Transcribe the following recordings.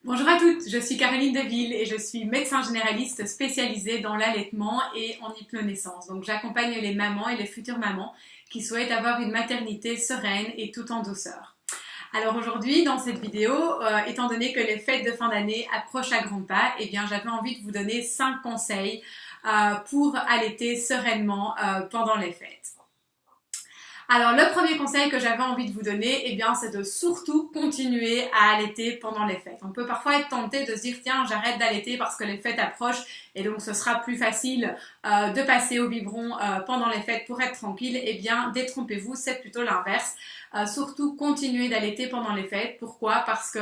Bonjour à toutes, je suis Caroline Deville et je suis médecin généraliste spécialisée dans l'allaitement et en hypnonaissance. Donc j'accompagne les mamans et les futures mamans qui souhaitent avoir une maternité sereine et tout en douceur. Alors aujourd'hui, dans cette vidéo, étant donné que les fêtes de fin d'année approchent à grands pas, eh bien j'avais envie de vous donner 5 conseils pour allaiter sereinement pendant les fêtes. Alors, le premier conseil que j'avais envie de vous donner, eh bien, c'est de surtout continuer à allaiter pendant les fêtes. On peut parfois être tenté de se dire, tiens, j'arrête d'allaiter parce que les fêtes approchent et donc ce sera plus facile de passer au biberon pendant les fêtes pour être tranquille. Eh bien, détrompez-vous, c'est plutôt l'inverse. Surtout, continuez d'allaiter pendant les fêtes. Pourquoi? Parce que,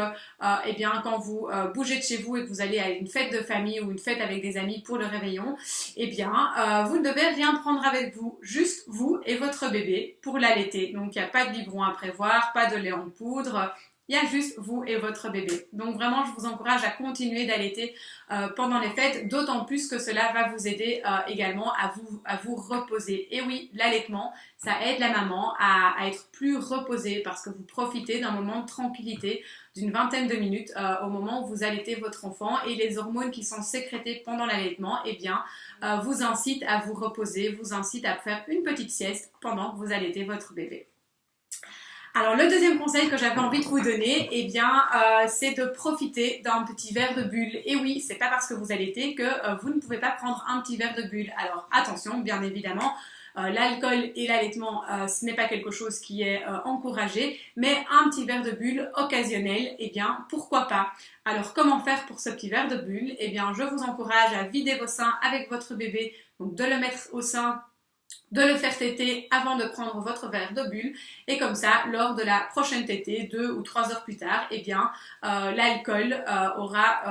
eh bien, quand vous bougez de chez vous et que vous allez à une fête de famille ou une fête avec des amis pour le réveillon, eh bien, vous ne devez rien prendre avec vous, juste vous et votre bébé pour l'allaiter. Donc, il n'y a pas de biberon à prévoir, pas de lait en poudre. Il y a juste vous et votre bébé. Donc vraiment, je vous encourage à continuer d'allaiter pendant les fêtes, d'autant plus que cela va vous aider également à vous reposer. Et oui, l'allaitement, ça aide la maman à être plus reposée parce que vous profitez d'un moment de tranquillité d'une vingtaine de minutes au moment où vous allaitez votre enfant et les hormones qui sont sécrétées pendant l'allaitement, eh bien, vous incitent à vous reposer, vous incitent à faire une petite sieste pendant que vous allaitez votre bébé. Alors le deuxième conseil que j'avais envie de vous donner, eh bien, c'est de profiter d'un petit verre de bulle. Et oui, c'est pas parce que vous allaitez que vous ne pouvez pas prendre un petit verre de bulle. Alors attention, bien évidemment, l'alcool et l'allaitement, ce n'est pas quelque chose qui est encouragé, mais un petit verre de bulle occasionnel, eh bien, pourquoi pas? Alors comment faire pour ce petit verre de bulle? Eh bien, je vous encourage à vider vos seins avec votre bébé, donc de le mettre au sein, de le faire téter avant de prendre votre verre de bulle et comme ça, lors de la prochaine tétée, 2 ou 3 heures plus tard, eh bien, l'alcool aura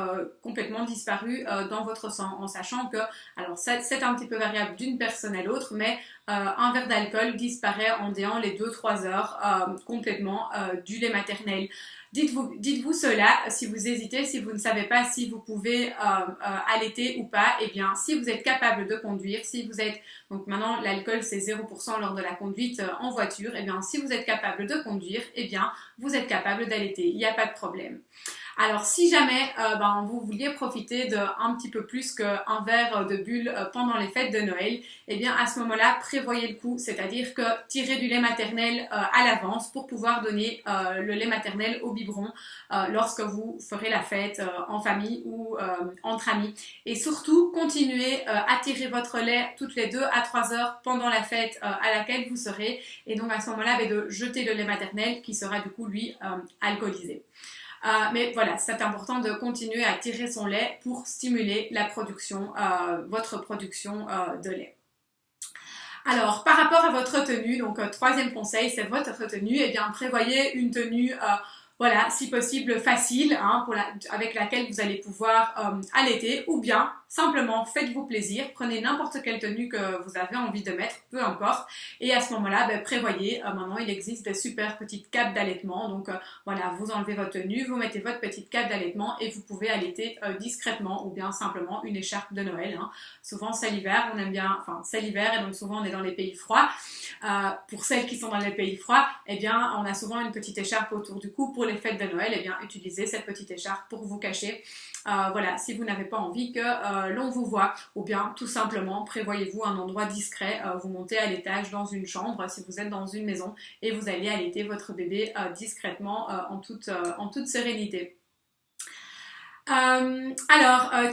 complètement disparu dans votre sang en sachant que, alors c'est un petit peu variable d'une personne à l'autre, mais un verre d'alcool disparaît en déant les 2-3 heures complètement du lait maternel. Dites-vous cela si vous hésitez, si vous ne savez pas si vous pouvez allaiter ou pas, eh bien si vous êtes capable de conduire, si vous êtes, donc maintenant l'alcool c'est 0% lors de la conduite en voiture, eh bien si vous êtes capable de conduire, eh bien vous êtes capable d'allaiter, il n'y a pas de problème. Alors si jamais vous vouliez profiter d'un petit peu plus qu'un verre de bulle pendant les fêtes de Noël, eh bien à ce moment-là, prévoyez le coup, c'est-à-dire que tirez du lait maternel à l'avance pour pouvoir donner le lait maternel au biberon lorsque vous ferez la fête en famille ou entre amis. Et surtout, continuez à tirer votre lait toutes les 2 à 3 heures pendant la fête à laquelle vous serez et donc à ce moment-là, de jeter le lait maternel qui sera du coup lui alcoolisé. Mais voilà, c'est important de continuer à tirer son lait pour stimuler la production, votre production de lait. Alors, par rapport à votre tenue, donc troisième conseil, c'est votre tenue, eh bien prévoyez une tenue voilà, si possible facile, hein, avec laquelle vous allez pouvoir allaiter, ou bien simplement faites-vous plaisir, prenez n'importe quelle tenue que vous avez envie de mettre, peu importe, et à ce moment-là, prévoyez, maintenant il existe des super petites capes d'allaitement, donc voilà, vous enlevez votre tenue, vous mettez votre petite cape d'allaitement et vous pouvez allaiter discrètement, ou bien simplement une écharpe de Noël, hein. Souvent c'est l'hiver, on aime bien, enfin c'est l'hiver et donc souvent on est dans les pays froids. Pour celles qui sont dans les pays froids, eh bien on a souvent une petite écharpe autour du cou. Pour les fêtes de Noël, eh bien utilisez cette petite écharpe pour vous cacher. Voilà, si vous n'avez pas envie que l'on vous voit, ou bien tout simplement prévoyez-vous un endroit discret, vous montez à l'étage dans une chambre si vous êtes dans une maison et vous allez allaiter votre bébé discrètement en toute sérénité.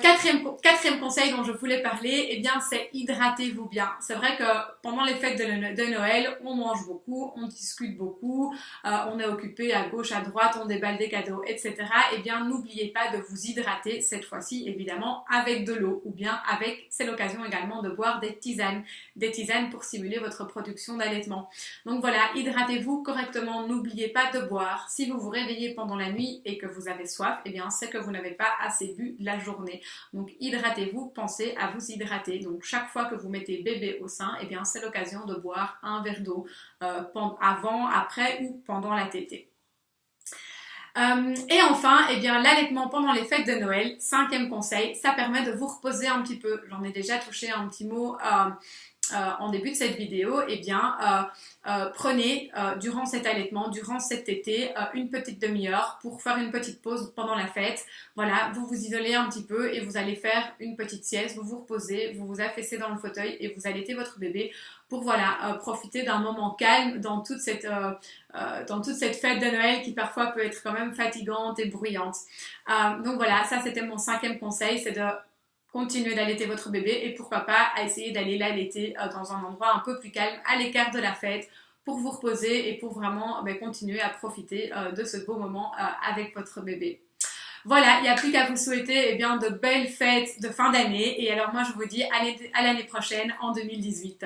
Quatrième conseil dont je voulais parler, eh bien, c'est hydratez-vous bien. C'est vrai que pendant les fêtes de Noël, on mange beaucoup, on discute beaucoup, on est occupé à gauche, à droite, on déballe des cadeaux, etc. Eh bien, n'oubliez pas de vous hydrater cette fois-ci, évidemment, avec de l'eau ou bien c'est l'occasion également de boire des tisanes pour stimuler votre production d'allaitement. Donc voilà, hydratez-vous correctement, n'oubliez pas de boire. Si vous vous réveillez pendant la nuit et que vous avez soif, eh bien, c'est que vous n'avez pas assez bu la journée. Donc hydratez-vous, pensez à vous hydrater. Donc chaque fois que vous mettez bébé au sein, eh bien c'est l'occasion de boire un verre d'eau avant, après ou pendant la tétée. Et enfin, eh bien, l'allaitement pendant les fêtes de Noël, 5e conseil, ça permet de vous reposer un petit peu. J'en ai déjà touché un petit mot en début de cette vidéo, eh bien, prenez durant cet allaitement, durant cet été, une petite demi-heure pour faire une petite pause pendant la fête. Voilà, vous vous isolez un petit peu et vous allez faire une petite sieste, vous vous reposez, vous vous affaissez dans le fauteuil et vous allaitez votre bébé pour voilà, profiter d'un moment calme dans toute cette fête de Noël qui parfois peut être quand même fatigante et bruyante. Donc voilà, ça c'était mon 5e conseil, c'est de continuer d'allaiter votre bébé et pourquoi pas à essayer d'aller l'allaiter dans un endroit un peu plus calme, à l'écart de la fête, pour vous reposer et pour vraiment continuer à profiter de ce beau moment avec votre bébé. Voilà, il n'y a plus qu'à vous souhaiter de belles fêtes de fin d'année et alors moi je vous dis à l'année prochaine en 2018.